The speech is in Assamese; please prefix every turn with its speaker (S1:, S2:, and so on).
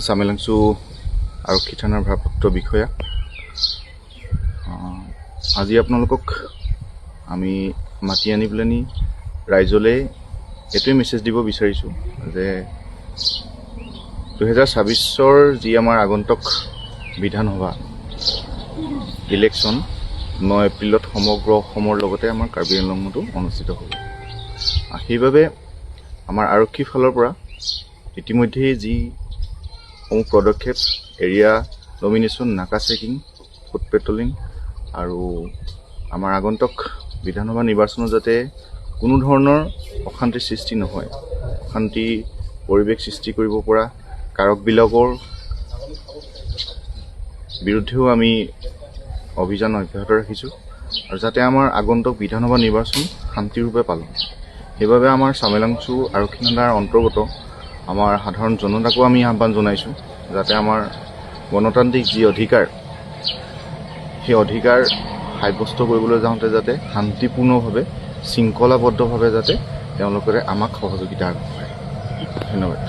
S1: চামেলাংচু আৰক্ষী থানাৰ ভাৰপ্ৰাপ্ত বিষয়া। আজি আপোনালোকক আমি মাতি আনি পেলানি ৰাইজলৈ এইটোৱে মেছেজ দিব বিচাৰিছোঁ যে 2026-ৰ যি আমাৰ আগন্তুক বিধানসভা ইলেকশ্যন 9 এপ্ৰিলত সমগ্ৰ অসমৰ লগতে আমাৰ কাৰ্বি আংলঙতো অনুষ্ঠিত হ'ব। সেইবাবে আমাৰ আৰক্ষীৰ ফালৰ পৰা ইতিমধ্যে যি পদক্ষেপ এৰিয়া ডমিনেশ্যন, নাকা চেকিং, ফুট পেট্ৰলিং আৰু আমাৰ আগন্তুক বিধানসভা নিৰ্বাচনত যাতে কোনো ধৰণৰ অশান্তিৰ সৃষ্টি নহয়, অশান্তি পৰিৱেশ সৃষ্টি কৰিব পৰা কাৰকবিলাকৰ বিৰুদ্ধেও আমি অভিযান অব্যাহত ৰাখিছোঁ আৰু যাতে আমাৰ আগন্তুক বিধানসভা নিৰ্বাচন শান্তিৰূপে পালন। সেইবাবে আমাৰ চামেলাংচু আৰক্ষী থানাৰ অন্তৰ্গত আমাৰ সাধাৰণ জনতাকো আমি আহ্বান জনাইছোঁ যাতে আমাৰ গণতান্ত্ৰিক যি অধিকাৰ, সেই অধিকাৰ সাব্যস্ত কৰিবলৈ যাওঁতে যাতে শান্তিপূৰ্ণভাৱে শৃংখলাবদ্ধভাৱে যাতে তেওঁলোকে আমাক সহযোগিতা আগবঢ়ায়। ধন্যবাদ।